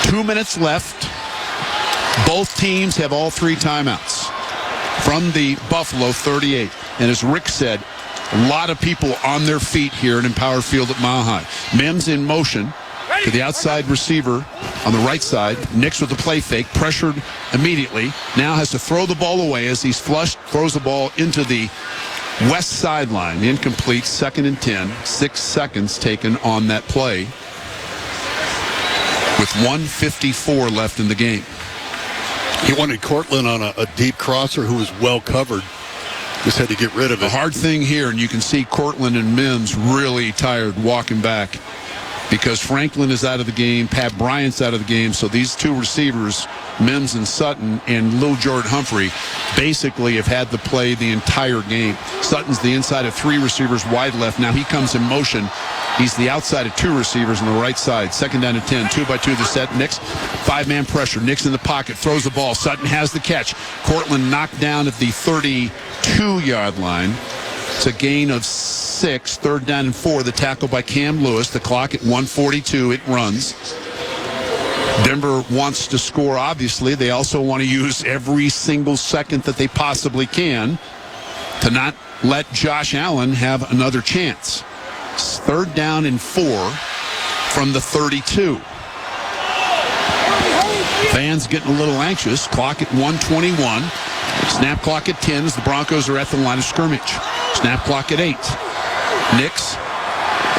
2 minutes left. Both teams have all 3 timeouts from the Buffalo 38. And as Rick said, a lot of people on their feet here at Empower Field at Mile High. Mims in motion to the outside receiver on the right side. Nix with the play fake, pressured immediately. Now has to throw the ball away as he's flushed, throws the ball into the west sideline. Incomplete, 2nd and 10. 6 seconds taken on that play with 1:54 left in the game. He wanted Cortland on a deep crosser who was well covered. Just had to get rid of it. The hard thing here, and you can see Cortland and Mims really tired walking back because Franklin is out of the game, Pat Bryant's out of the game, so these 2 receivers, Mims and Sutton and Lil Jordan Humphrey, basically have had to play the entire game. Sutton's the inside of 3 receivers wide left. Now he comes in motion. He's the outside of 2 receivers on the right side. 2nd down and 10, 2-by-2 the set. Nix, 5-man pressure. Nix in the pocket, throws the ball. Sutton has the catch. Cortland knocked down at the 32-yard line. It's a gain of 6, 3rd down and 4. The tackle by Cam Lewis. The clock at 1:42. It runs. Denver wants to score, obviously. They also want to use every single second that they possibly can to not let Josh Allen have another chance. 3rd down and 4 from the 32. Fans getting a little anxious. Clock at 1:21. Snap clock at 10 as the Broncos are at the line of scrimmage. Snap clock at 8. Nix.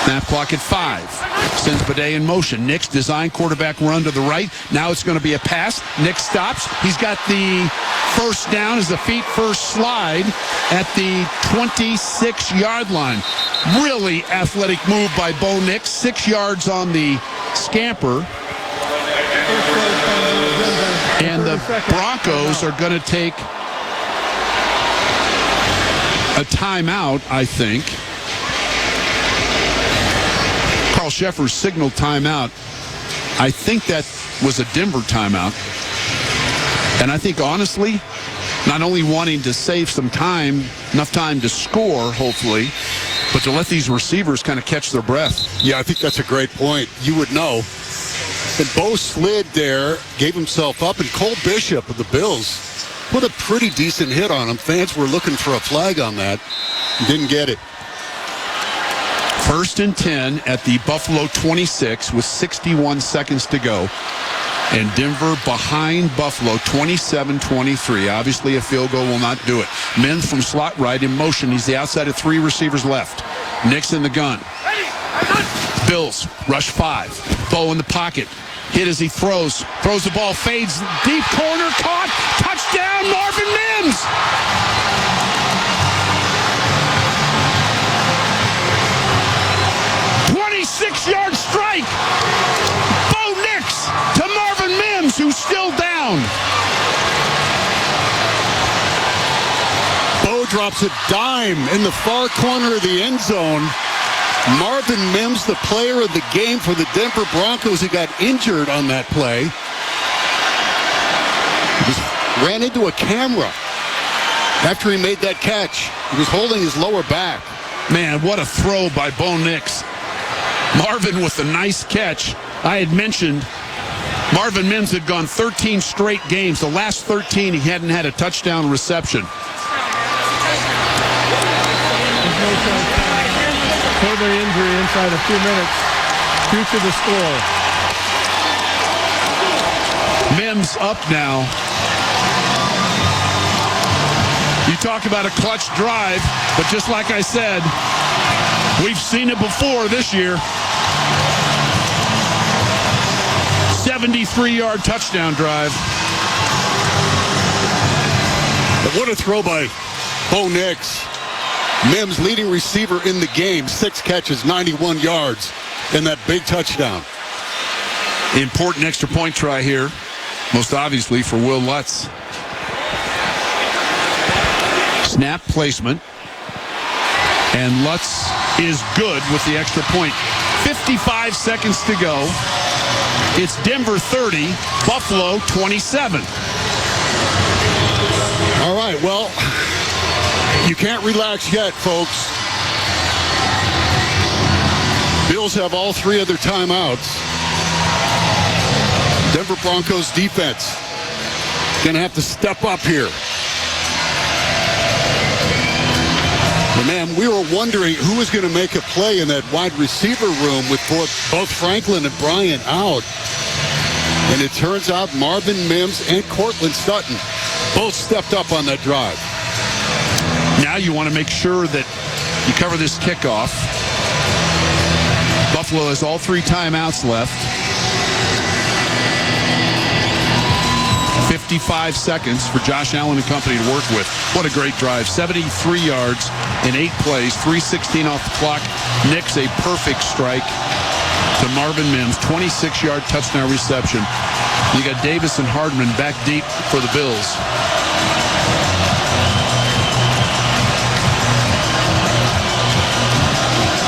Snap clock at 5. Sends Bidet in motion. Nix design quarterback run to the right. Now it's going to be a pass. Nix stops. He's got the first down as the feet first slide at the 26-yard line. Really athletic move by Bo Nix. 6 yards on the scamper. And the Broncos are going to take a timeout, I think. Carl Sheffer's signaled timeout. I think that was a Denver timeout. And I think, honestly, not only wanting to save some time, enough time to score, hopefully, but to let these receivers kind of catch their breath. Yeah, I think that's a great point. You would know. And Bo slid there, gave himself up, and Cole Bishop of the Bills put a pretty decent hit on him. Fans were looking for a flag on that. Didn't get it. 1st and 10 at the Buffalo 26 with 61 seconds to go. And Denver behind Buffalo 27-23. Obviously a field goal will not do it. Mims from slot right in motion. He's the outside of 3 receivers left. Nix in the gun. Bills rush 5. Bo in the pocket. Hit as he throws. Throws the ball, fades. Deep corner, caught. Touchdown, Marvin Mims. 26-yard strike. Bo Nix to Marvin Mims, who's still down. Bo drops a dime in the far corner of the end zone. Marvin Mims, the player of the game for the Denver Broncos, who got injured on that play, ran into a camera after he made that catch. He was holding his lower back. Man, what a throw by Bo Nix. Marvin with a nice catch. I had mentioned Marvin Mims had gone 13 straight games. The last 13, he hadn't had a touchdown reception. Further injury inside a few minutes. Due to the score. Mims up now. You talk about a clutch drive, but just like I said, we've seen it before this year. 73-yard touchdown drive. But what a throw by Bo Nix. Mims, leading receiver in the game, 6 catches, 91 yards, and that big touchdown. Important extra point try here, most obviously for Will Lutz. Snap placement, and Lutz is good with the extra point. 55 seconds to go. It's Denver 30, Buffalo 27. All right, well, you can't relax yet, folks. Bills have all 3 of their timeouts. Denver Denver Broncos defense. Going to have to step up here. But man, we were wondering who was going to make a play in that wide receiver room with both Franklin and Bryant out. And it turns out Marvin Mims and Cortland Sutton both stepped up on that drive. Now you want to make sure that you cover this kickoff. Buffalo has all 3 timeouts left. 55 seconds for Josh Allen and company to work with. What a great drive. 73 yards in 8 plays, 3:16 off the clock. Nicks a perfect strike to Marvin Mims, 26-yard touchdown reception. You got Davis and Hardman back deep for the Bills.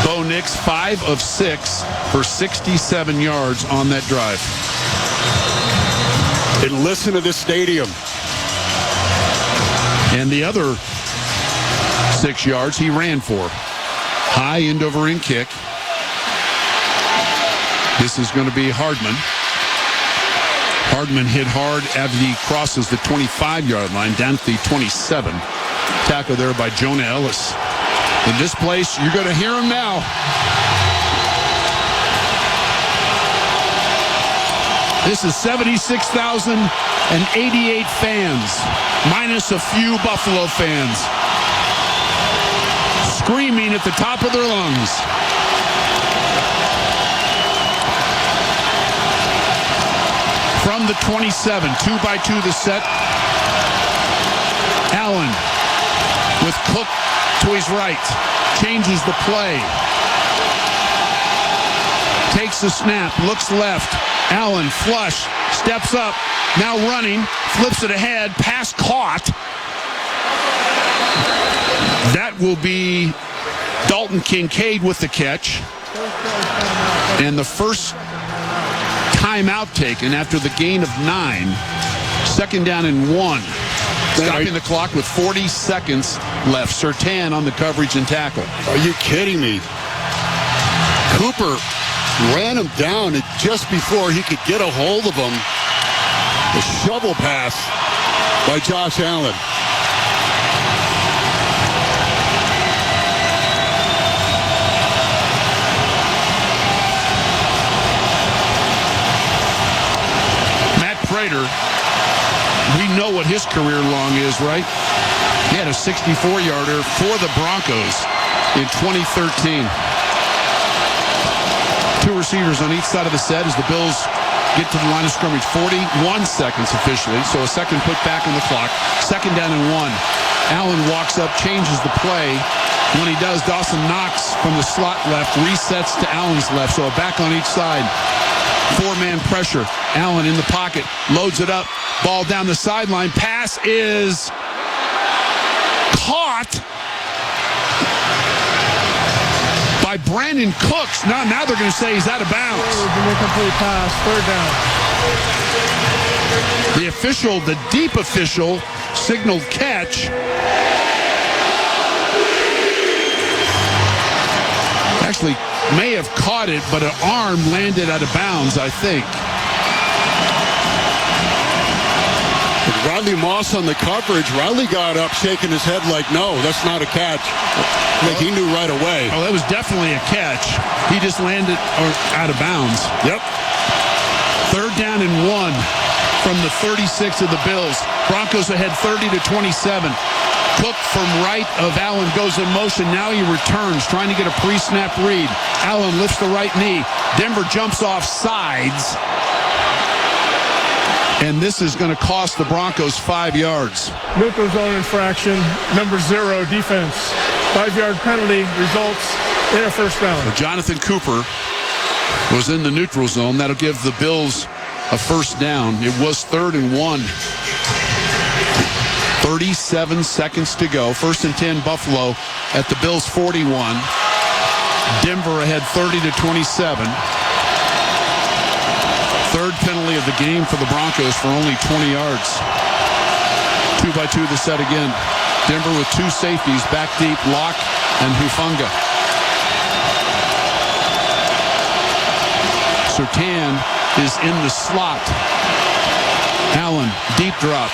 Bo Nix, 5 of 6 for 67 yards on that drive. And listen to this stadium. And the other 6 yards he ran for. High end over end kick. This is going to be Hardman. Hardman hit hard after he crosses the 25-yard line down to the 27. Tackle there by Jonah Ellis. In this place, you're going to hear him now. This is 76,088 fans, minus a few Buffalo fans, screaming at the top of their lungs. From the 27, 2-by-2 the set. Allen with Cook to his right, changes the play. Takes the snap, looks left. Allen, flush, steps up, now running, flips it ahead, pass caught. That will be Dalton Kincaid with the catch. And the first timeout taken after the gain of 9. 2nd down and 1. Stopping the clock with 40 seconds left. Surtain on the coverage and tackle. Are you kidding me? Cooper ran him down, and just before he could get a hold of him, the shovel pass by Josh Allen. Matt Prater, we know what his career long is, right? He had a 64-yarder for the Broncos in 2013. 2 receivers on each side of the set as the Bills get to the line of scrimmage. 41 seconds officially, so a second put back on the clock. 2nd down and 1. Allen walks up, changes the play. When he does, Dawson Knox from the slot left resets to Allen's left, so a back on each side. 4-man pressure. Allen in the pocket, loads it up. Ball down the sideline. Pass is caught by Brandon Cooks. Now they're going to say he's out of bounds. Incomplete pass, 3rd down. The official, the deep official, signaled catch. Actually may have caught it, but an arm landed out of bounds, I think. Riley Moss on the coverage. Riley got up shaking his head like, no, that's not a catch. Like he knew right away. Oh, that was definitely a catch. He just landed out of bounds. Yep. 3rd down and 1 from the 36 of the Bills. Broncos ahead 30-27. Cook from right of Allen goes in motion. Now he returns, trying to get a pre-snap read. Allen lifts the right knee. Denver jumps off sides. And this is going to cost the Broncos 5 yards. Neutral zone infraction, number 0, defense. 5-yard penalty results in a 1st down. So Jonathan Cooper was in the neutral zone. That'll give the Bills a 1st down. It was 3rd and 1. 37 seconds to go. 1st and 10, Buffalo at the Bills 41. Denver ahead 30-27. 3rd penalty of the game for the Broncos for only 20 yards. 2-by-2 the set again. Denver with 2 safeties back deep, Locke and Hufanga. Surtain is in the slot. Allen, deep drop.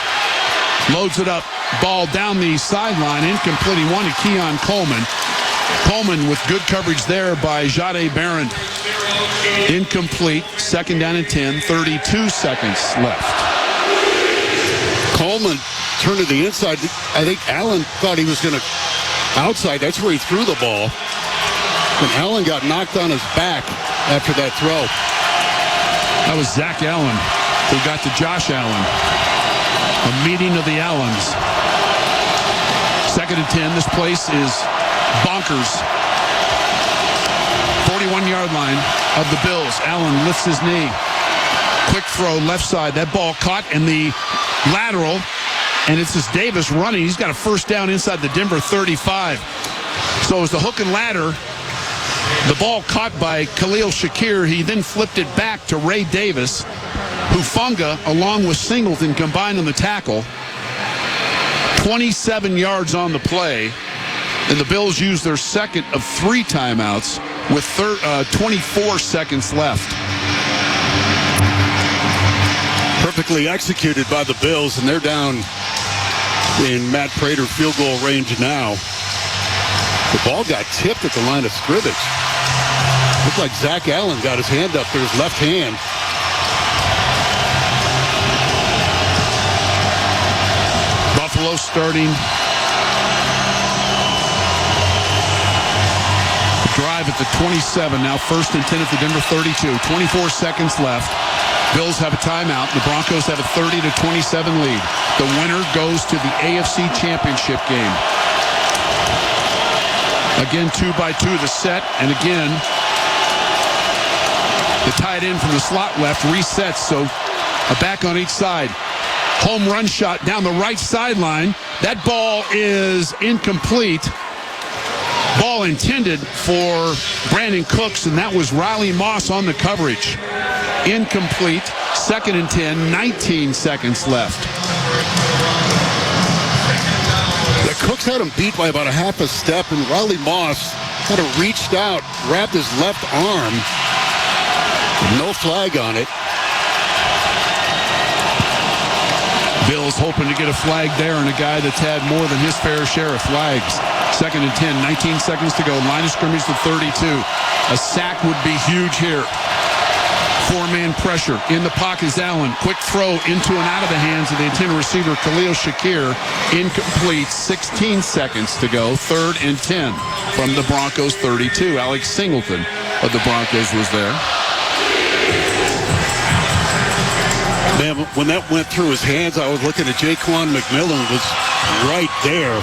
Loads it up. Ball down the sideline. Incomplete. He wanted Keon Coleman. Coleman with good coverage there by Jahdae Barron. Incomplete. Second down and 10. 32 seconds left. Coleman turned to the inside. I think Allen thought he was going to outside. That's where he threw the ball. And Allen got knocked on his back after that throw. That was Zach Allen who got to Josh Allen. A meeting of the Allens. Second and 10. This place is bonkers. 41-yard line of the Bills. Allen lifts his knee. Quick throw left side. That ball caught in the lateral. And it's just Davis running. He's got a first down inside the Denver 35. So it was the hook and ladder. The ball caught by Khalil Shakir. He then flipped it back to Ray Davis. Hufanga, along with Singleton, combined on the tackle. 27 yards on the play. And the Bills used their second of 3 timeouts with 24 seconds left. Perfectly executed by the Bills, and they're down in Matt Prater field goal range now. The ball got tipped at the line of scrimmage. Looked like Zach Allen got his hand up there, his left hand. Buffalo starting. Drive at the 27. Now first and 10 at the Denver 32. 24 seconds left. Bills have a timeout. The Broncos have a 30-27 lead. The winner goes to the AFC Championship game. Again, 2-by-2 the set. And again, the tight end from the slot left resets. So a back on each side. Home run shot down the right sideline. That ball is incomplete. Ball intended for Brandon Cooks, and that was Riley Moss on the coverage. Incomplete. Second and 10, 19 seconds left. The Cooks had him beat by about a half a step, and Riley Moss kind of reached out, grabbed his left arm. No flag on it. Bills hoping to get a flag there, and a guy that's had more than his fair share of flags. Second and 10, 19 seconds to go. Line of scrimmage to 32. A sack would be huge here. 4-man pressure. In the pocket is Allen. Quick throw into and out of the hands of the intended receiver, Khalil Shakir. Incomplete. 16 seconds to go. Third and 10 from the Broncos 32. Alex Singleton of the Broncos was there. Man, when that went through his hands, I was looking at Jaquan McMillan, was right there.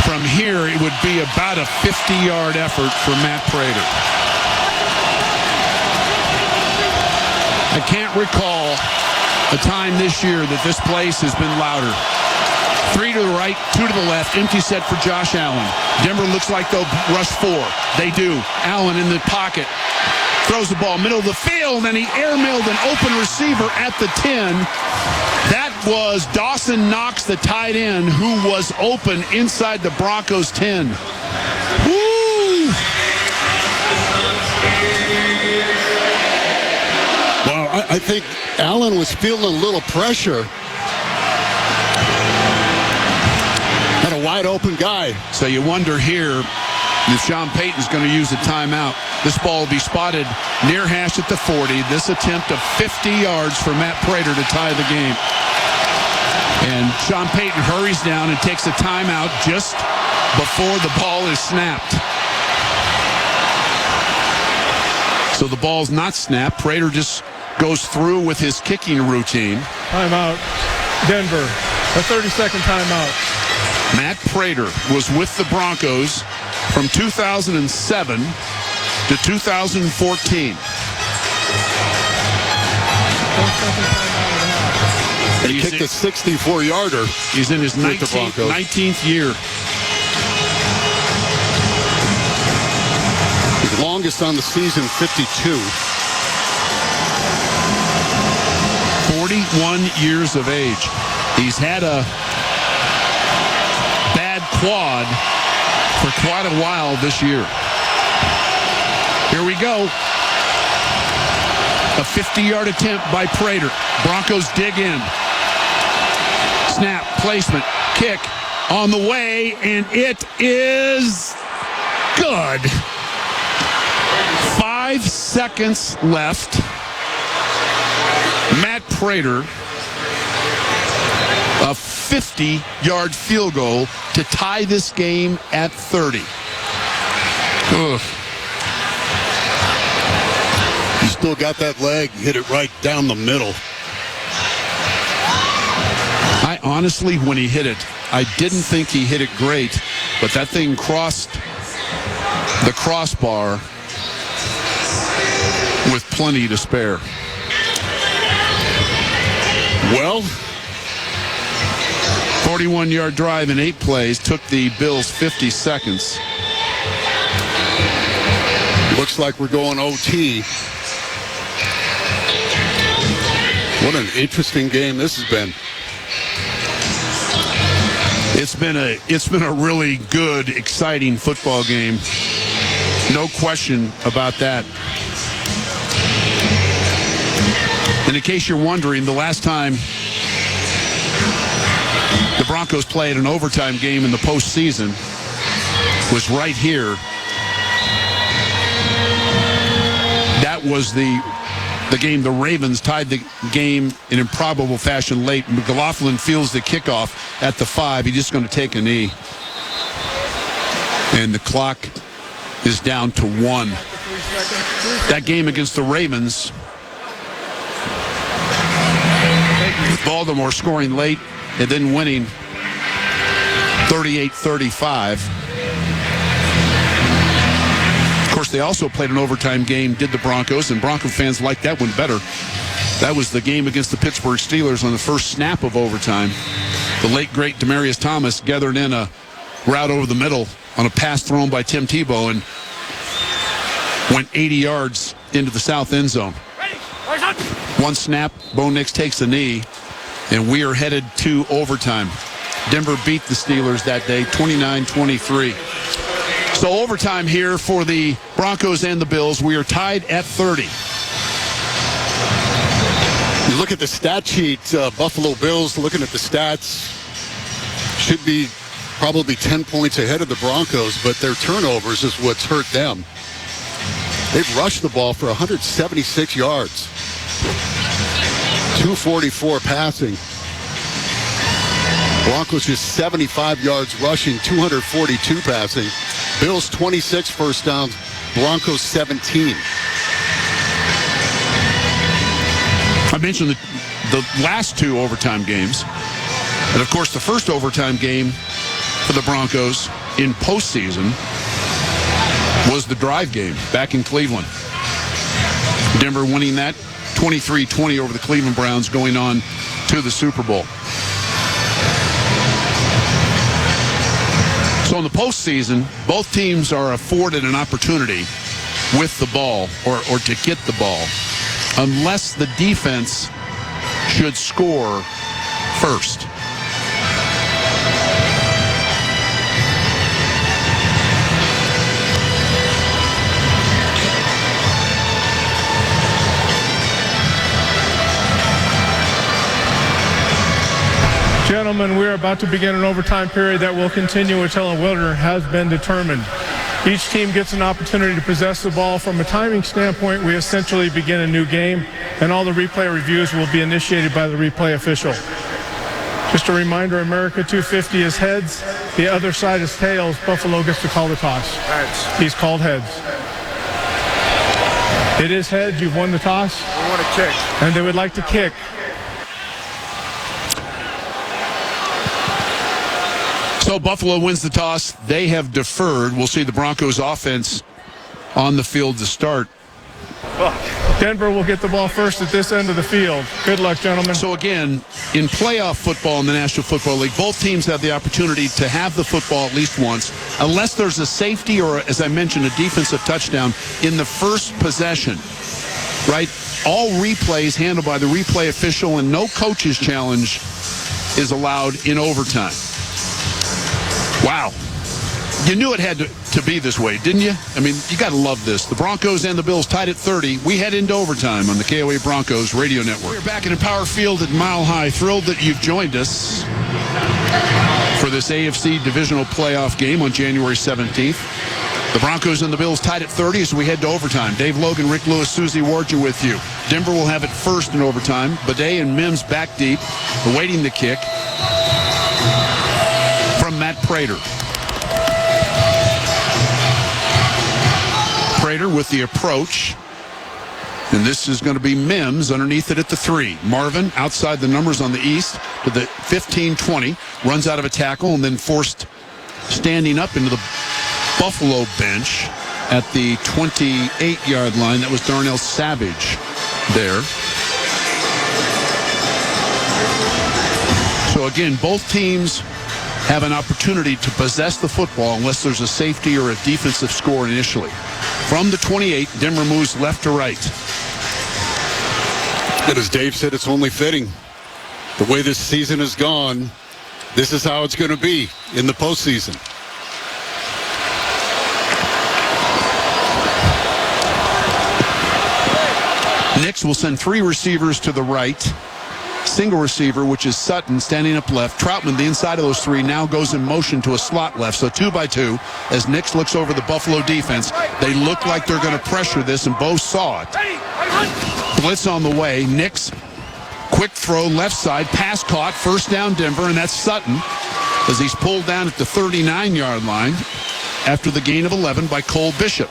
From here, it would be about a 50-yard effort for Matt Prater. I can't recall a time this year that this place has been louder. 3 to the right, 2 to the left, empty set for Josh Allen. Denver looks like they'll rush 4. They do. Allen in the pocket. Throws the ball middle of the field, and he airmailed an open receiver at the 10. That was Dawson Knox, the tight end, who was open inside the Broncos 10. Woo! Well, I think Allen was feeling a little pressure. Had a wide open guy. So you wonder here if Sean Payton's going to use a timeout. This ball will be spotted near hash at the 40. This attempt of 50 yards for Matt Prater to tie the game. And Sean Payton hurries down and takes a timeout just before the ball is snapped. So the ball's not snapped. Prater just goes through with his kicking routine. Timeout, Denver. A 30-second timeout. Matt Prater was with the Broncos from 2007 to 2014. He kicked a 64-yarder. He's in his 19th year. His longest on the season, 52. 41 years of age. He's had a bad quad for quite a while this year. Here we go. A 50-yard attempt by Prater. Broncos dig in. Snap, placement, kick on the way, and it is good. 5 seconds left. Matt Prater, a 50-yard field goal to tie this game at 30. Ugh. He still got that leg, hit it right down the middle. I honestly, when he hit it, I didn't think he hit it great, but that thing crossed the crossbar with plenty to spare. Well, 41-yard drive in 8 plays took the Bills 50 seconds. looks like we're going OT. What an interesting game this has been. It's been a really good, exciting football game. No question about that. And in case you're wondering, the last time the Broncos played an overtime game in the postseason was right here. That was the game the Ravens tied the game in improbable fashion late. McLaughlin fields the kickoff at the 5. He's just going to take a knee. And the clock is down to 1. That game against the Ravens, with Baltimore scoring late and then winning 38-35. Of course, they also played an overtime game, did the Broncos, and Bronco fans liked that one better. That was the game against the Pittsburgh Steelers on the first snap of overtime. The late, great Demaryius Thomas gathered in a route over the middle on a pass thrown by Tim Tebow and went 80 yards into the south end zone. One snap, Bo Nix takes a knee, and we are headed to overtime. Denver beat the Steelers that day, 29-23. So overtime here for the Broncos and the Bills. We are tied at 30. You look at the stat sheet, Buffalo Bills, looking at the stats, should be probably 10 points ahead of the Broncos, but their turnovers is what's hurt them. They've rushed the ball for 176 yards. 244 passing. Broncos just 75 yards rushing, 242 passing. Bills 26 first downs, Broncos 17. I mentioned the last two overtime games. And of course, the first overtime game for the Broncos in postseason was the drive game back in Cleveland. Denver winning that 23-20 over the Cleveland Browns, going on to the Super Bowl. So in the postseason, both teams are afforded an opportunity with the ball or to get the ball, unless the defense should score first. Gentlemen, we are about to begin an overtime period that will continue until a winner has been determined. Each team gets an opportunity to possess the ball. From a timing standpoint, we essentially begin a new game, and all the replay reviews will be initiated by the replay official. Just a reminder, America 250 is heads, the other side is tails. Buffalo gets to call the toss. Heads. He's called heads. It is heads. You've won the toss. We want to kick. And they would like to kick. So Buffalo wins the toss. They have deferred. We'll see the Broncos offense on the field to start. Denver will get the ball first at this end of the field. Good luck, gentlemen. So again, in playoff football in the National Football League, both teams have the opportunity to have the football at least once, unless there's a safety or, as I mentioned, a defensive touchdown in the first possession, right? All replays handled by the replay official, and no coach's challenge is allowed in overtime. Wow. You knew it had to be this way, didn't you? I mean, you got to love this. The Broncos and the Bills tied at 30. We head into overtime on the KOA Broncos radio network. We're back in Power Field at Mile High. Thrilled that you've joined us for this AFC Divisional playoff game on January 17th. The Broncos and the Bills tied at 30 as we head to overtime. Dave Logan, Rick Lewis, Susie Warcher with you. Denver will have it first in overtime. Bidet and Mims back deep, awaiting the kick from Matt Prater. Prater with the approach. And this is going to be Mims underneath it at the 3. Marvin outside the numbers on the east to the 15-20. Runs out of a tackle and then forced standing up into the Buffalo bench at the 28-yard line. That was Darnell Savage there. So again, both teams have an opportunity to possess the football unless there's a safety or a defensive score initially. From the 28, Denver moves left to right. And as Dave said, it's only fitting. The way this season has gone, this is how it's going to be in the postseason. Nix will send 3 receivers to the right. Single receiver, which is Sutton, standing up left. Troutman, the inside of those 3, now goes in motion to a slot left. So 2 by 2, as Nix looks over the Buffalo defense. They look like they're going to pressure this, and Bo saw it. Blitz on the way. Nix, quick throw, left side, pass caught, first down Denver, and that's Sutton as he's pulled down at the 39-yard line after the gain of 11 by Cole Bishop.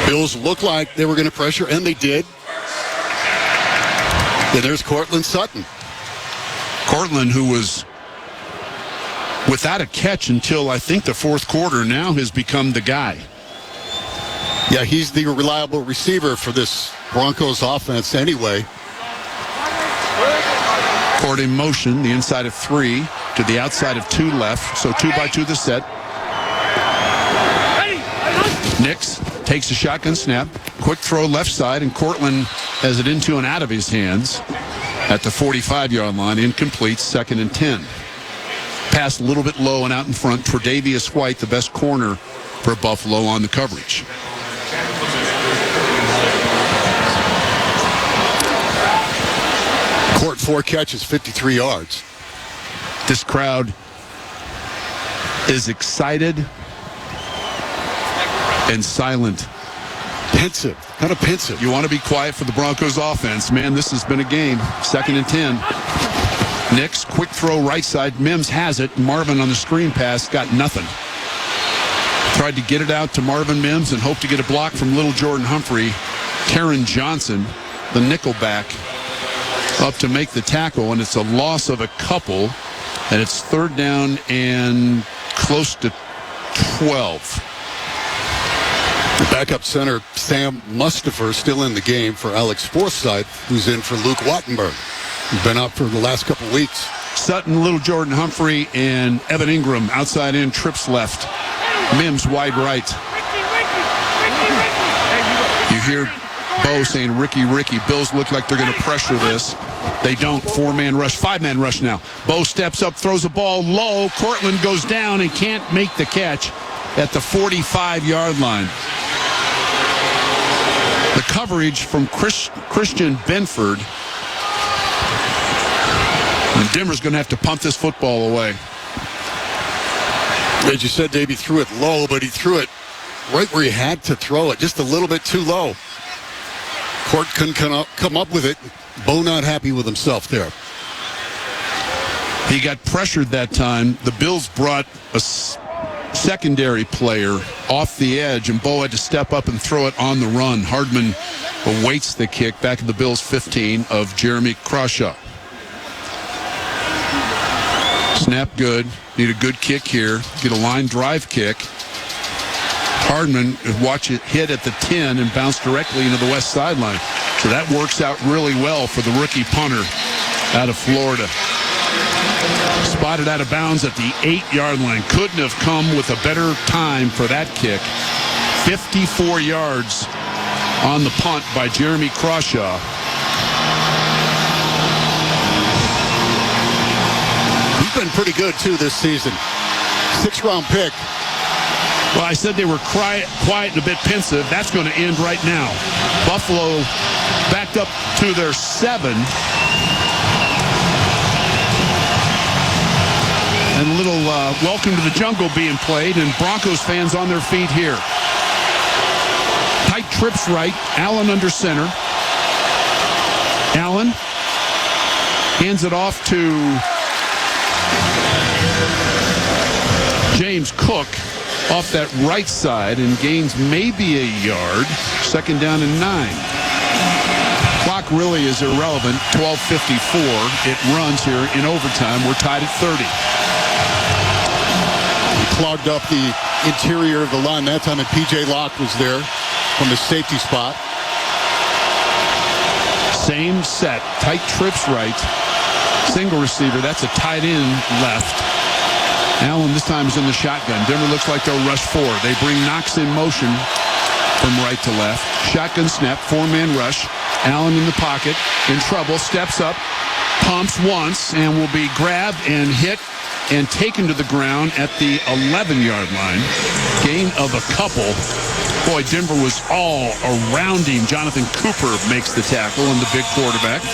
Bills looked like they were going to pressure, and they did. And there's Cortland Sutton. Cortland, who was without a catch until I think the fourth quarter, now has become the guy. Yeah, he's the reliable receiver for this Broncos offense anyway. Court in motion, the inside of 3 to the outside of 2 left. So 2 by 2 the set. Nix takes a shotgun snap. Quick throw left side, and Cortland has it into and out of his hands at the 45-yard line. Incomplete, 2nd and 10. Pass a little bit low and out in front. Tre'Davious White, the best corner for Buffalo on the coverage. Court 4 catches, 53 yards. This crowd is excited and silent. Pensive, kind of pensive. You want to be quiet for the Broncos offense. Man, this has been a game. 2nd and 10. Nix, quick throw right side. Mims has it. Marvin on the screen pass got nothing. Tried to get it out to Marvin Mims and hoped to get a block from Little Jordan Humphrey. Taron Johnson, the nickelback, up to make the tackle, and it's a loss of a couple, and it's 3rd down and close to 12. The backup center, Sam Mustipher, still in the game for Alex Forsythe, who's in for Luke Wattenberg. He's been out for the last couple weeks. Sutton, Little Jordan Humphrey, and Evan Ingram outside in, trips left. Mims wide right. You hear Bo saying, Ricky, Ricky. Bills look like they're going to pressure this. They don't. 4-man rush, 5-man rush now. Bo steps up, throws a ball low. Cortland goes down and can't make the catch at the 45-yard line. The coverage from Christian Benford. And Denver's going to have to punt this football away. As you said, Dave, he threw it low, but he threw it right where he had to throw it, just a little bit too low. Court couldn't come up with it. Bo not happy with himself there. He got pressured that time. The Bills brought a secondary player off the edge, and Bo had to step up and throw it on the run. Hardman awaits the kick back at the Bills' 15 of Jeremy Crawshaw. Snap good. Need a good kick here. Get a line drive kick. Hardman, watch it hit at the 10 and bounce directly into the west sideline. So that works out really well for the rookie punter out of Florida. Spotted out of bounds at the 8-yard line. Couldn't have come with a better time for that kick. 54 yards on the punt by Jeremy Crawshaw. He's been pretty good, too, this season. 6th-round pick. Well, I said they were quiet and a bit pensive. That's going to end right now. Buffalo backed up to their 7. And a little Welcome to the Jungle being played, and Broncos fans on their feet here. Tight trips right. Allen under center. Allen hands it off to James Cook off that right side and gains maybe a yard. 2nd down and 9. Clock really is irrelevant. 12:54. It runs here in overtime. We're tied at 30. Clogged up the interior of the line that time, and P.J. Locke was there from the safety spot. Same set. Tight trips right. Single receiver. That's a tight end left. Allen this time is in the shotgun. Denver looks like they'll rush 4. They bring Knox in motion from right to left. Shotgun snap. 4-man rush. Allen in the pocket. In trouble. Steps up. Pumps once and will be grabbed and hit and taken to the ground at the 11-yard line. Gain of a couple. Boy, Denver was all around him. Jonathan Cooper makes the tackle, and the big quarterback.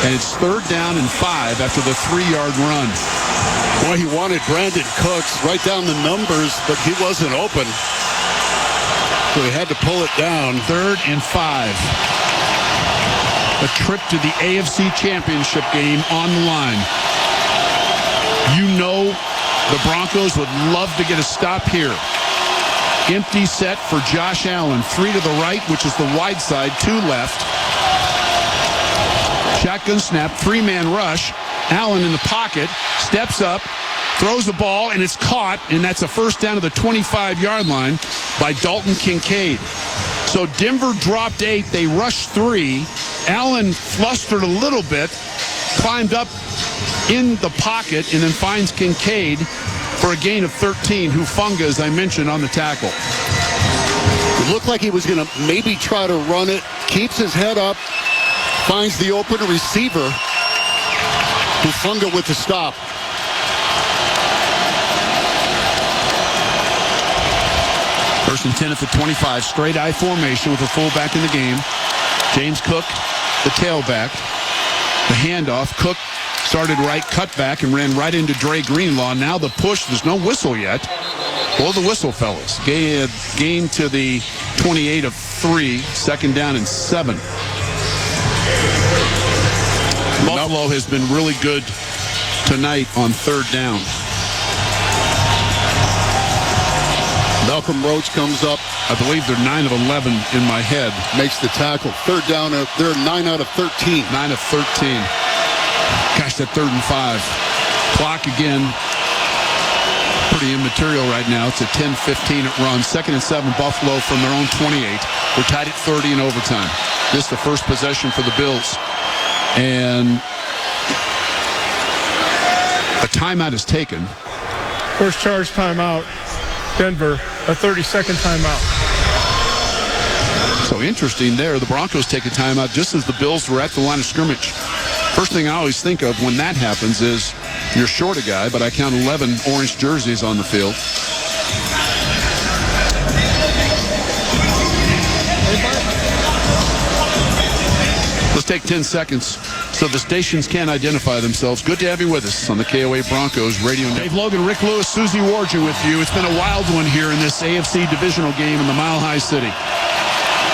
And it's 3rd down and 5 after the 3-yard run. Boy, he wanted Brandon Cooks right down the numbers, but he wasn't open. So he had to pull it down. 3rd and 5. A trip to the AFC Championship game on the line. You know the Broncos would love to get a stop here. Empty set for Josh Allen. 3 to the right, which is the wide side. 2 left. Shotgun snap. 3-man rush. Allen in the pocket. Steps up. Throws the ball, and it's caught. And that's a 1st down to the 25-yard line by Dalton Kincaid. So Denver dropped 8. They rushed 3. Allen flustered a little bit. Climbed up in the pocket and then finds Kincaid for a gain of 13. Hufanga, as I mentioned, on the tackle. It looked like he was going to maybe try to run it. Keeps his head up. Finds the open receiver. Hufanga with the stop. First and 10 at the 25. Straight I formation with a fullback in the game. James Cook, the tailback. The handoff. Cook started right, cut back, and ran right into Dre Greenlaw. Now the push. There's no whistle yet. Blow the whistle, fellas. Gain to the 28 of 3. 2nd down and 7. Buffalo has been really good tonight on 3rd down. Malcolm Roach comes up. I believe they're 9 of 11 in my head. Makes the tackle. 3rd down. They're 9 out of 13. 9 of 13. Gosh, that 3rd and 5. Clock again. Pretty immaterial right now. It's a 10-15 it runs. 2nd and 7, Buffalo from their own 28. We're tied at 30 in overtime. This is the first possession for the Bills. And a timeout is taken. First charge timeout. Denver, a 30-second timeout. So interesting there. The Broncos take a timeout just as the Bills were at the line of scrimmage. First thing I always think of when that happens is you're short a guy, but I count 11 orange jerseys on the field. Let's take 10 seconds so the stations can identify themselves. Good to have you with us on the KOA Broncos Radio Network. Dave Logan, Rick Lewis, Susie Warju with you. It's been a wild one here in this AFC Divisional game in the Mile High City.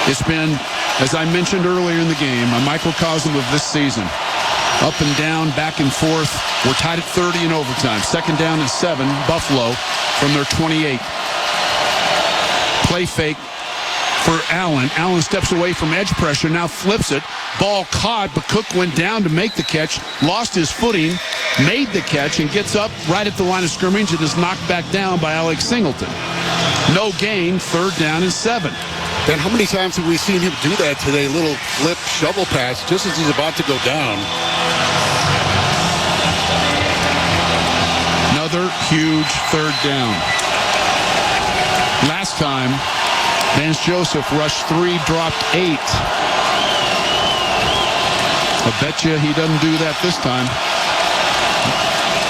It's been, as I mentioned earlier in the game, a microcosm of this season. Up and down, back and forth. We're tied at 30 in overtime. 2nd down and 7, Buffalo from their 28. Play fake for Allen. Allen steps away from edge pressure, now flips it. Ball caught, but Cook went down to make the catch, lost his footing, made the catch, and gets up right at the line of scrimmage and is knocked back down by Alex Singleton. No gain, 3rd down and 7. Ben, how many times have we seen him do that today? Little flip shovel pass just as he's about to go down. Another huge 3rd down. Last time, Vance Joseph rushed 3, dropped 8. I bet you he doesn't do that this time.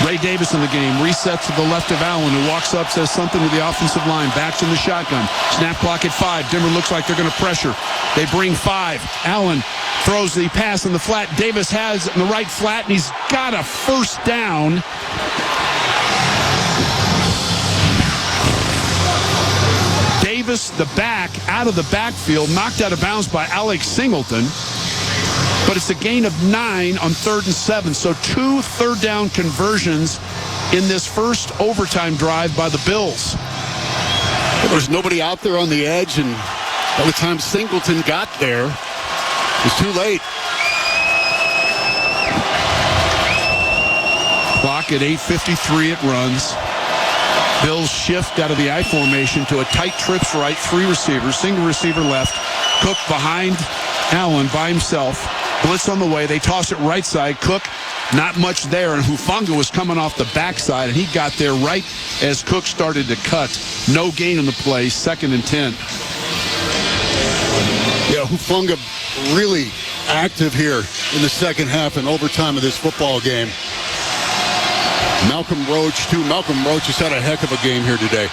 Ray Davis in the game. Resets to the left of Allen, who walks up, says something to the offensive line. Backs in the shotgun. Snap clock at 5. Denver looks like they're going to pressure. They bring 5. Allen throws the pass in the flat. Davis has it in the right flat, and he's got a first down. Davis, the back, out of the backfield, knocked out of bounds by Alex Singleton. But it's a gain of 9 on 3rd and 7. So 2 third-down conversions in this first overtime drive by the Bills. There's nobody out there on the edge, and by the time Singleton got there, it was too late. Clock at 8:53, it runs. Bills shift out of the I formation to a tight trips right, 3 receivers, single receiver left. Cook behind Allen by himself. Blitz on the way. They toss it right side. Cook, not much there, and Hufanga was coming off the backside, and he got there right as Cook started to cut. No gain on the play, 2nd and 10. Yeah, Hufanga really active here in the second half and overtime of this football game. Malcolm Roach, too. Malcolm Roach has had a heck of a game here today.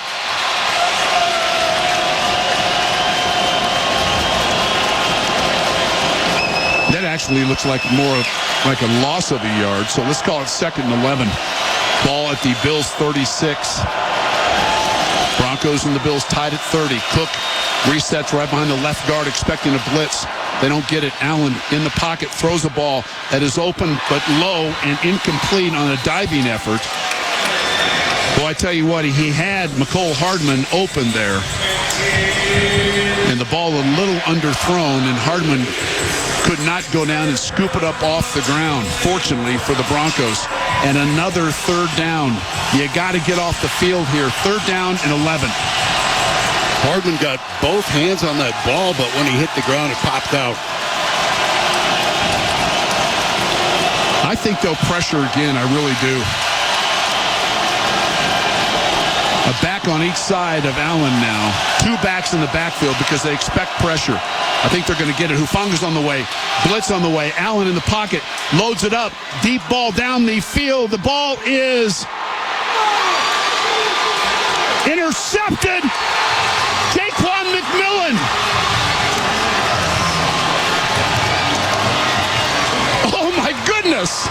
That actually looks like more like a loss of a yard, so let's call it 2nd and 11. Ball at the Bills' 36. Broncos and the Bills tied at 30. Cook resets right behind the left guard, expecting a blitz. They don't get it. Allen in the pocket throws a ball that is open but low and incomplete on a diving effort. Well, I tell you what, he had Mecole Hardman open there. And the ball a little underthrown, and Hardman could not go down and scoop it up off the ground, fortunately for the Broncos. And another 3rd down. You got to get off the field here. 3rd down and 11. Hardman got both hands on that ball, but when he hit the ground, it popped out. I think they'll pressure again. I really do. A back on each side of Allen now. 2 backs in the backfield because they expect pressure. I think they're going to get it. Hufanga's on the way. Blitz on the way. Allen in the pocket. Loads it up. Deep ball down the field. The ball is intercepted. Jaquan McMillan. Oh, my goodness.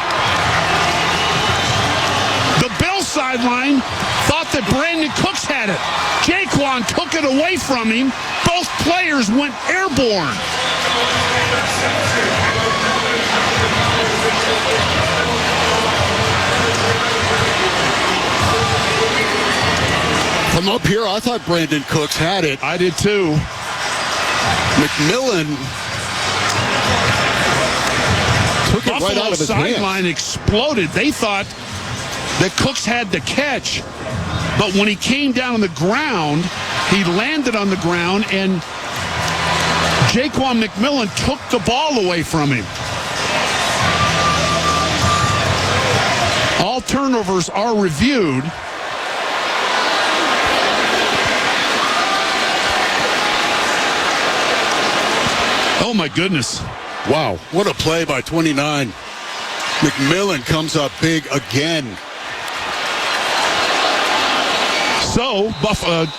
The Bills sideline thought that Brandon Cooks had it. Jaquan took it away from him. Both players went airborne. From up here, I thought Brandon Cooks had it. I did too. McMillan took it right out of his hands. Buffalo's sideline exploded. They thought that Cooks had the catch, but when he came down on the ground, he landed on the ground, and Jaquan McMillan took the ball away from him. All turnovers are reviewed. Oh, my goodness. Wow, what a play by 29. McMillan comes up big again. So, Buffalo's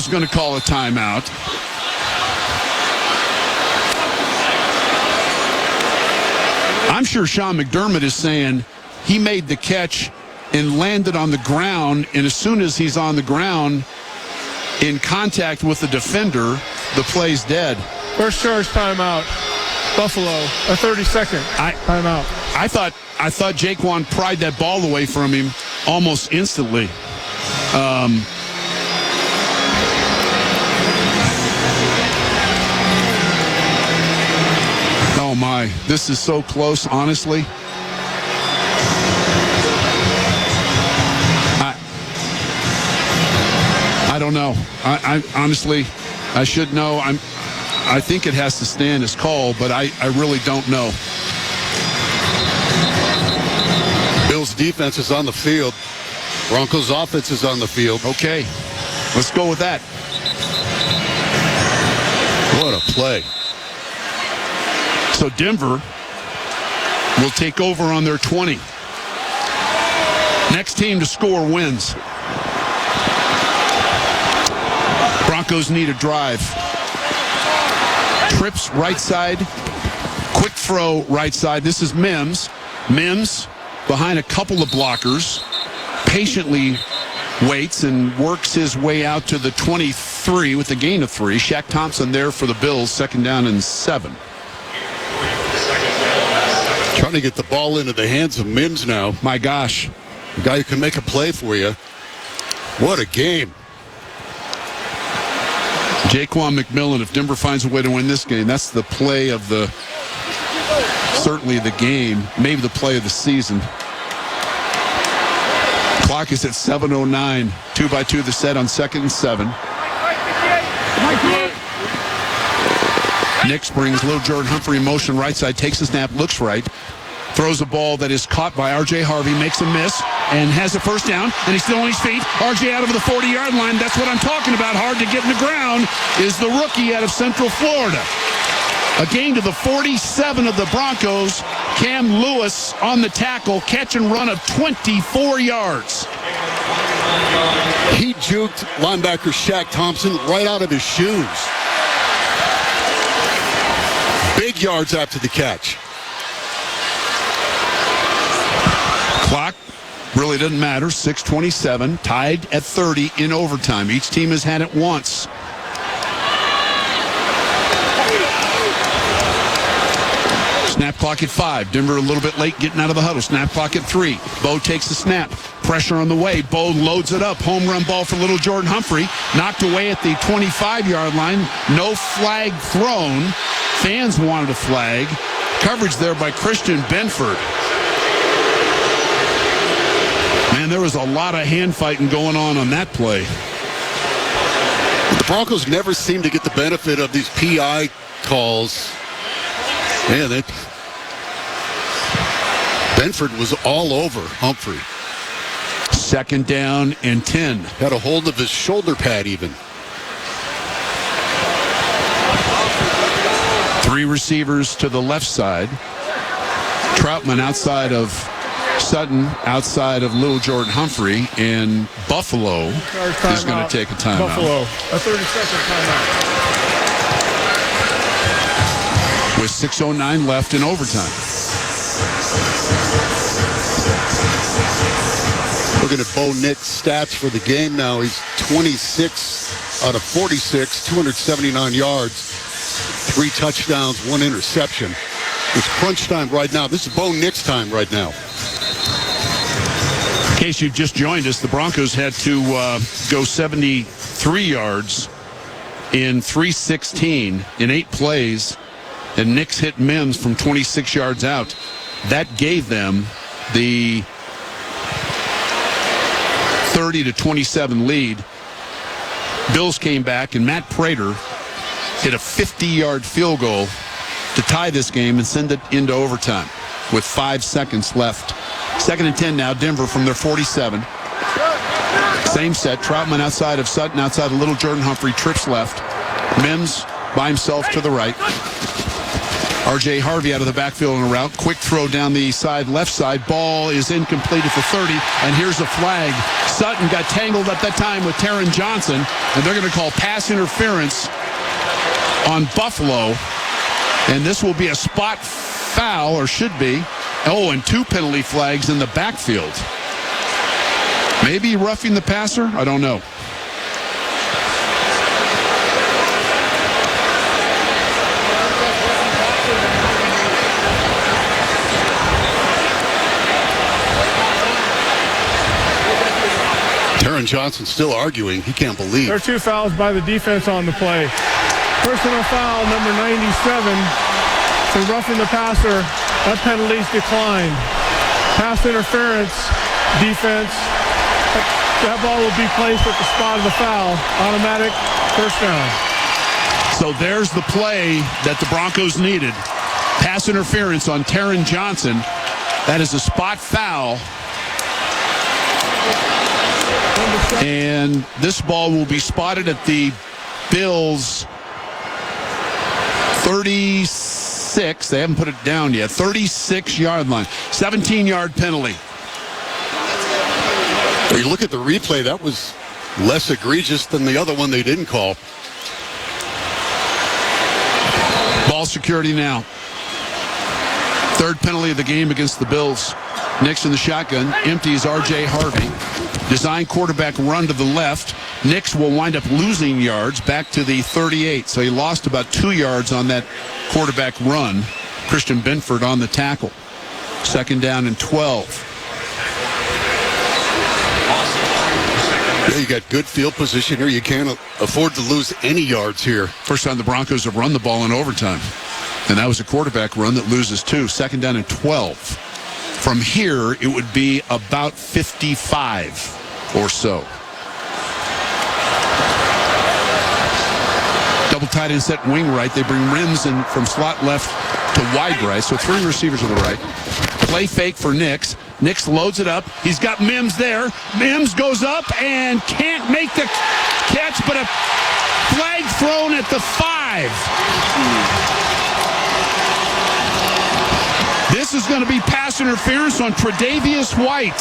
going to call a timeout. I'm sure Sean McDermott is saying he made the catch and landed on the ground, and as soon as he's on the ground in contact with the defender, the play's dead. First charge timeout. Buffalo, a 30-second timeout. I thought Jaquan pried that ball away from him almost instantly. Oh my, this is so close, honestly. I don't know. I honestly, I should know. I think it has to stand as called, but I really don't know. Bills defense is on the field. Broncos offense is on the field. Okay, let's go with that. What a play. So Denver will take over on their 20. Next team to score wins. Broncos need a drive. Trips right side. Quick throw right side. This is Mims. Mims behind a couple of blockers. Patiently waits and works his way out to the 23 with a gain of 3. Shaq Thompson there for the Bills. 2nd down and 7. Trying to get the ball into the hands of Mims now. My gosh. A guy who can make a play for you. What a game. Jaquan McMillan, if Denver finds a way to win this game, that's the play of certainly the game, maybe the play of the season. Clock is at 7:09. 2-by-2 the set on 2nd and 7. Nix brings little Jordan Humphrey in motion right side, takes a snap, looks right, throws a ball that is caught by R.J. Harvey, makes a miss, and has a first down, and he's still on his feet. R.J. out of the 40-yard line. That's what I'm talking about. Hard to get in the ground is the rookie out of Central Florida. A gain to the 47 of the Broncos. Cam Lewis on the tackle, catch and run of 24 yards. He juked linebacker Shaq Thompson right out of his shoes. Big yards after the catch. Clock really doesn't matter. 6:27, tied at 30 in overtime. Each team has had it once. Snap clock at 5. Denver a little bit late getting out of the huddle. Snap clock at 3. Bo takes the snap. Pressure on the way. Bo loads it up. Home run ball for little Jordan Humphrey. Knocked away at the 25-yard line. No flag thrown. Fans wanted a flag. Coverage there by Christian Benford. Man, there was a lot of hand fighting going on that play. The Broncos never seem to get the benefit of these PI calls. Man, Benford was all over Humphrey. 2nd down and 10. Had a hold of his shoulder pad even. 3 receivers to the left side. Troutman outside of Sutton, outside of little Jordan Humphrey, and Buffalo is going to take a timeout. Buffalo, a 30-second timeout. With 6:09 left in overtime. Looking at Bo Nix stats for the game now. He's 26 out of 46, 279 yards, 3 touchdowns, 1 interception. It's crunch time right now. This is Bo Nix time right now. In case you've just joined us, the Broncos had to go 73 yards in 3:16 in 8 plays, and Nix hit Mims from 26 yards out. That gave them the 30-27 lead. Bills came back, and Matt Prater hit a 50-yard field goal to tie this game and send it into overtime with 5 seconds left. 2nd and 10 now, Denver from their 47. Same set, Troutman outside of Sutton, outside of little Jordan Humphrey, trips left. Mims by himself to the right. R.J. Harvey out of the backfield on a route. Quick throw down the side, left side. Ball is incomplete at the 30, and here's a flag. Sutton got tangled at that time with Taron Johnson, and they're going to call pass interference on Buffalo, and this will be a spot foul, or should be. Oh, and 2 penalty flags in the backfield. Maybe roughing the passer? I don't know. Taron Johnson still arguing. He can't believe. There are 2 fouls by the defense on the play. Personal foul, number 97. For roughing the passer, that penalty's declined. Pass interference, defense. That ball will be placed at the spot of the foul. Automatic first down. So there's the play that the Broncos needed. Pass interference on Taron Johnson. That is a spot foul. And this ball will be spotted at the Bills' 36 36. They haven't put it down yet. 36-yard line. 17-yard penalty. When you look at the replay, that was less egregious than the other one they didn't call. Ball security now. Third penalty of the game against the Bills. Nix in the shotgun. Empties R.J. Harvey. Design quarterback run to the left. Nix will wind up losing yards back to the 38. So he lost about 2 yards on that quarterback run. Christian Benford on the tackle. Second down and 12. Yeah, you got good field position here. You can't afford to lose any yards here. First time the Broncos have run the ball in overtime. And that was a quarterback run that loses 2. Second down and 12. From here, it would be about 55 or so. Double tight end set wing right. They bring Rims in from slot left to wide right. So 3 receivers on the right. Play fake for Nix. Nix loads it up. He's got Mims there. Mims goes up and can't make the catch, but a flag thrown at the 5. This is going to be pass interference on Tre'Davious White.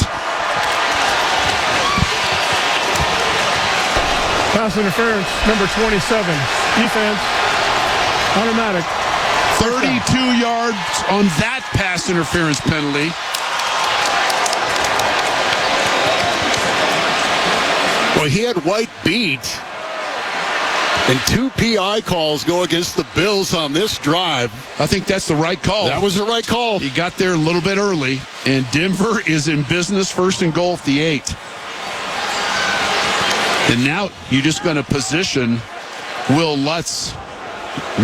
Pass interference, number 27. Defense, automatic. 32 yards on that pass interference penalty. Well, he had White beat. And 2 PI calls go against the Bills on this drive. I think that's the right call. That was the right call. He got there a little bit early, and Denver is in business, first and goal at the 8. And now you're just going to position Will Lutz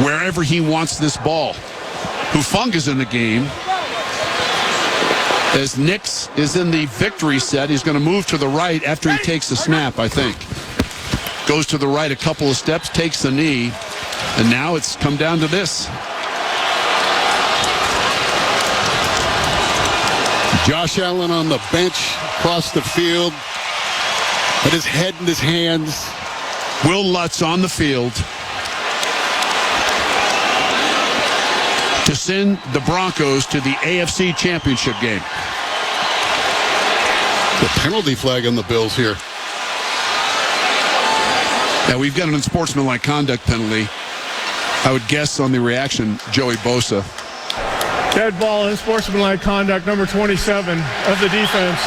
wherever he wants this ball. Hufunga's in the game. As Nix is in the victory set, he's going to move to the right after he takes the snap, I think. Goes to the right a couple of steps, takes the knee, and now it's come down to this. Josh Allen on the bench across the field, with his head in his hands. Will Lutz on the field to send the Broncos to the AFC Championship game. The penalty flag on the Bills here. Now, we've got an unsportsmanlike conduct penalty. I would guess on the reaction, Joey Bosa. Dead ball, unsportsmanlike conduct, number 27 of the defense.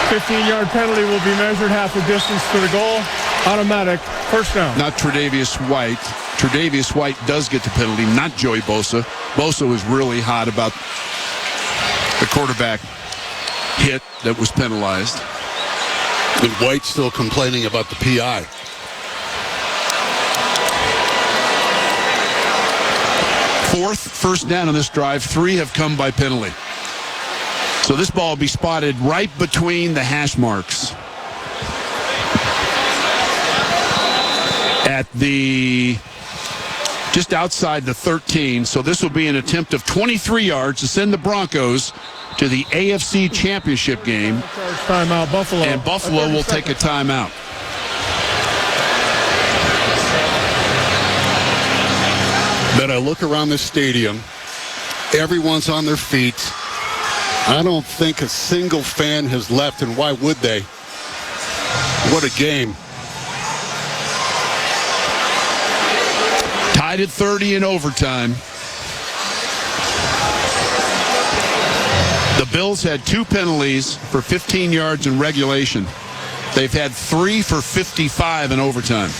15-yard penalty will be measured half the distance to the goal. Automatic, first down. Not Tre'Davious White. Tre'Davious White does get the penalty, not Joey Bosa. Bosa was really hot about the quarterback hit that was penalized. And White still complaining about the PI. Fourth first down on this drive. 3 have come by penalty. So this ball will be spotted right between the hash marks. At the just outside the 13. So this will be an attempt of 23 yards to send the Broncos to the AFC Championship game. Timeout, Buffalo. And Buffalo will take a timeout. Then I look around this stadium. Everyone's on their feet. I don't think a single fan has left, and why would they? What a game. Tied at 30 in overtime. The Bills had 2 penalties for 15 yards in regulation. They've had 3 for 55 in overtime.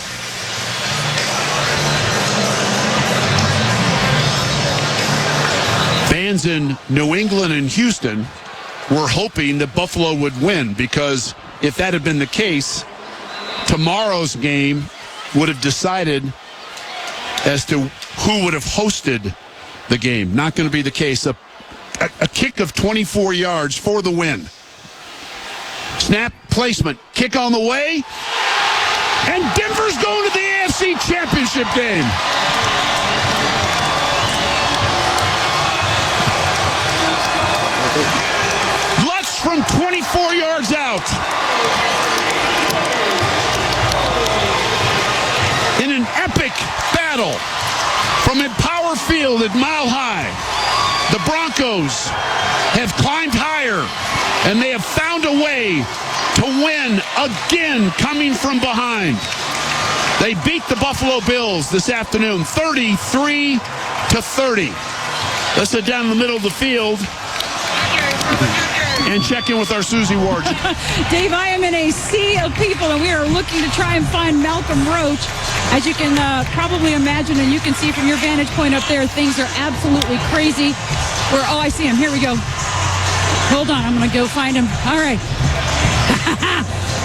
Fans in New England and Houston were hoping that Buffalo would win, because if that had been the case, tomorrow's game would have decided as to who would have hosted the game. Not going to be the case. A kick of 24 yards for the win. Snap, placement, kick on the way. And Denver's going to the AFC Championship game. Lutz from 24 yards out. In an epic battle From Empower Field at Mile High, the Broncos have climbed higher, and they have found a way to win again coming from behind. They beat the Buffalo Bills this afternoon, 33-30. Let's sit down in the middle of the field and check in with our Susie Ward. Dave, I am in a sea of people, and we are looking to try and find Malcolm Roach. As you can probably imagine, and you can see from your vantage point up there, things are absolutely crazy. Oh, I see him. Here we go. Hold on. I'm going to go find him. All right.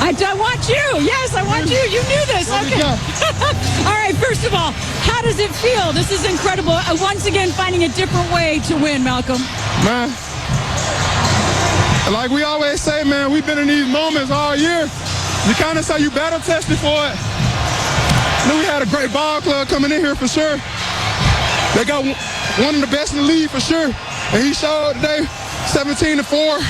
I want you. Yes, I want you. You knew this. Okay. All right. First of all, how does it feel? This is incredible. Once again, finding a different way to win, Malcolm. Man, like we always say, man, we've been in these moments all year. You kind of say you battle tested for it. Then we had a great ball club coming in here for sure. They got one of the best in the league for sure. And he showed today 17-4.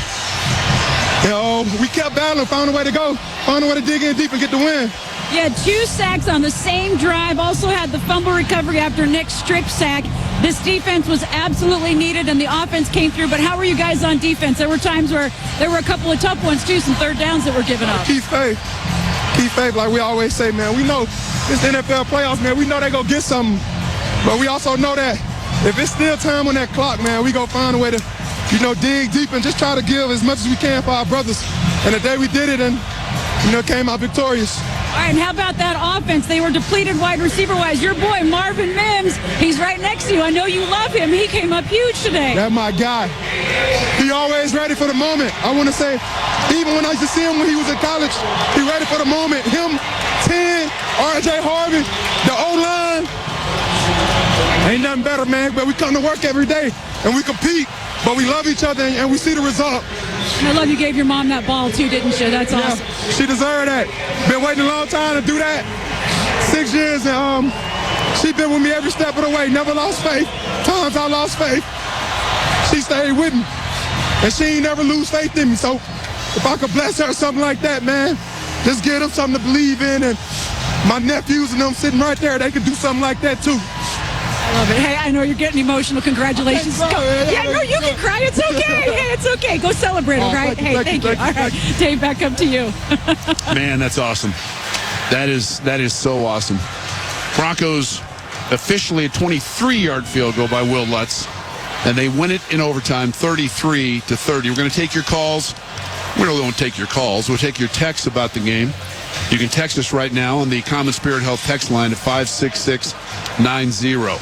We kept battling, found a way to go, found a way to dig in deep and get the win. You had 2 sacks on the same drive, also had the fumble recovery after Nick's strip sack. This defense was absolutely needed, and the offense came through. But how were you guys on defense? There were times where there were a couple of tough ones, too, some third downs that were given up. Keep faith. Keep faith, like we always say, man. We know this NFL playoffs, man. We know they're going to get something. But we also know that if it's still time on that clock, man, we going to find a way to, dig deep and just try to give as much as we can for our brothers. And the day we did it and, came out victorious. All right, and how about that offense? They were depleted wide receiver-wise. Your boy, Marvin Mims, he's right next to you. I know you love him. He came up huge today. That's my guy. He always ready for the moment. I want to say, even when I used to see him when he was in college, he ready for the moment. Him, 10, R.J. Harvey, the O-line. Ain't nothing better, man. But we come to work every day, and we compete. But we love each other, and we see the result. I love you gave your mom that ball, too, didn't you? That's awesome. Yeah, she deserved that. Been waiting a long time to do that. 6 years, and she been with me every step of the way. Never lost faith. Times I lost faith, she stayed with me. And she ain't never lose faith in me. So if I could bless her or something like that, man, just give them something to believe in. And my nephews and them sitting right there, they could do something like that, too. I love it. Hey, I know you're getting emotional. Congratulations. So, yeah, no, you can cry. It's okay. Hey, it's okay. Go celebrate, all right? Hey, thank you. All right, Dave, back up to you. Man, that's awesome. That is so awesome. Broncos officially a 23-yard field goal by Will Lutz, and they win it in overtime, 33-30. We're going to take your calls. We really won't take your calls. We'll take your texts about the game. You can text us right now on the Common Spirit Health text line at 56690.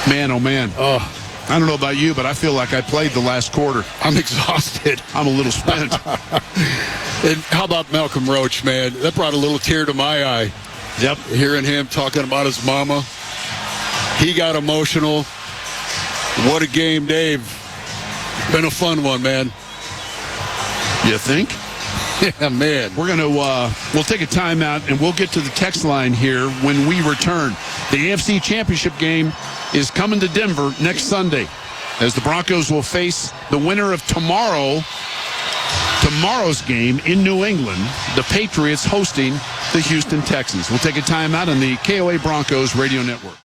Man, oh man. Oh, I don't know about you, but I feel like I played the last quarter. I'm exhausted. I'm a little spent. And how about Malcolm Roach, man? That brought a little tear to my eye. Yep. Hearing him talking about his mama. He got emotional. What a game, Dave. Been a fun one, man. You think? Yeah, man. We're going to, we'll take a timeout, and we'll get to the text line here when we return. The AFC Championship game is coming to Denver next Sunday, as the Broncos will face the winner of tomorrow's game in New England, the Patriots hosting the Houston Texans. We'll take a timeout on the KOA Broncos Radio Network.